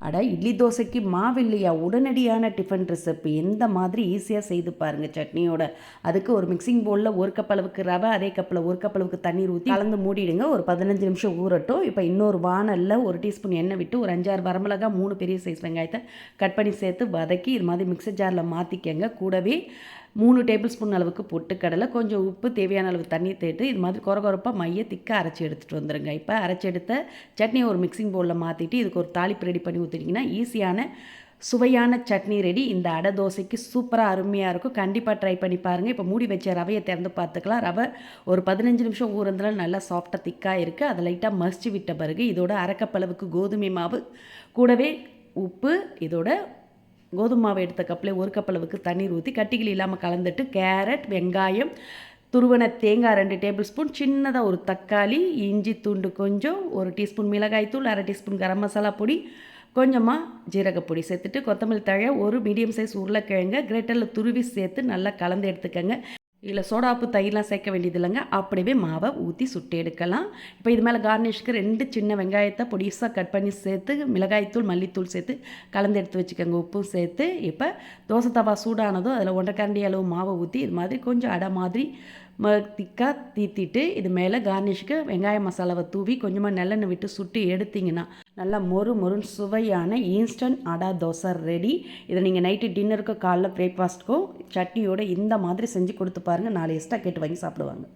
அட இட்லி தோசைக்கு மாவு இல்லையா? உடனடியான டிஃபன் ரெசிபி இந்த மாதிரி ஈஸியாக செய்து பாருங்கள் சட்னியோட. அதுக்கு ஒரு மிக்சிங் பவுலில் 1 கப் அளவுக்கு ரவை, அதே கப்பில் 1 கப் அளவுக்கு தண்ணீர் ஊற்றி கலந்து மூடிடுங்க. ஒரு 15 நிமிஷம் ஊறட்டும். இப்போ இன்னொரு வானலில் 1 டீஸ்பூன் எண்ணெய் விட்டு ஒரு 5 6 வரமிளகா 3 பெரிய சைஸ் வெங்காயத்தை கட் பண்ணி சேர்த்து வதக்கி இது மாதிரி மிக்சர் ஜாரில் மாற்றிக்கங்க. கூடவே 3 டேபிள் ஸ்பூன் அளவுக்கு பொட்டுக்கடலை, கொஞ்சம் உப்பு, தேவையான அளவு தண்ணி தேய்த்து இது மாதிரி கொரகொரப்பாக மைய திக்காக அரைச்சி எடுத்துகிட்டு வந்துடுங்க. இப்போ அரைச்சி எடுத்த சட்னியை ஒரு மிக்சிங் பவுலில் மாற்றிட்டு இதுக்கு ஒரு தாளிப்பு ரெடி பண்ணி ஊற்றிட்டிங்கன்னா ஈஸியான சுவையான சட்னி ரெடி. இந்த அடை தோசைக்கு சூப்பராக அருமையாக இருக்கும். கண்டிப்பாக ட்ரை பண்ணி பாருங்கள். இப்போ மூடி வச்ச ரவையை திறந்து பார்த்துக்கலாம். ரவை ஒரு 15 நிமிஷம் ஊறதுனால நல்லா சாஃப்டாக திக்காக இருக்குது. அதை லைட்டாக மசிச்சு விட்ட பிறகு இதோட அரைக்கப்பளவுக்கு கோதுமை மாவு, கூடவே உப்பு, இதோட கோதுமை மாவு எடுத்த கப்பில் 1 கப் அளவுக்கு தண்ணீர் ஊற்றி கட்டிகள் இல்லாமல் கலந்துட்டு கேரட், வெங்காயம், துருவன தேங்காய் 2 டேபிள் ஸ்பூன், சின்னதாக ஒரு தக்காளி, இஞ்சி துண்டு கொஞ்சம், 1 டீஸ்பூன் மிளகாய்த்தூள், 1/2 டீஸ்பூன் கரம் மசாலா பொடி, கொஞ்சமாக ஜீரகப்பொடி சேர்த்துட்டு கொத்தமல்லி தழை, ஒரு மீடியம் சைஸ் உருளைக்கிழங்க கிரேட்டரில் துருவி சேர்த்து நல்லா கலந்து எடுத்துக்கங்க. இதில் சோடாப்பு தயிர்லாம் சேர்க்க வேண்டியது இல்லைங்க. அப்படியே மாவை ஊற்றி சுட்டு எடுக்கலாம். இப்போ இது மேலே கார்னிஷ்க்கு 2 சின்ன வெங்காயத்தை பொடிசாக கட் பண்ணி சேர்த்து மிளகாய்த்தூள், மல்லித்தூள் சேர்த்து கலந்து எடுத்து வச்சுக்கோங்க. உப்பும் சேர்த்து இப்போ தோசை தவா சூடானதும் அதில் 1/2 கரண்டி அளவு மாவை ஊற்றி இது மாதிரி கொஞ்சம் அடை மாதிரி திக்காக தீத்திட்டு இது மேலே கார்னிஷ்க்கு வெங்காய மசாலாவை தூவி கொஞ்சமாக நல்லெண்ணெய் விட்டு சுட்டு எடுத்திங்கன்னா நல்லா மொறுன்னு சுவையான இன்ஸ்டன்ட் அடை தோசை ரெடி. இதை நீங்கள் நைட்டு டின்னருக்கு, காலைல பிரேக்ஃபாஸ்ட்டுக்கும் சட்னியோடு இந்த மாதிரி செஞ்சு கொடுத்து பாருங்கள். 4 எக்ஸ்ட்ரா கேட்டு வாங்கி சாப்பிடுவாங்க.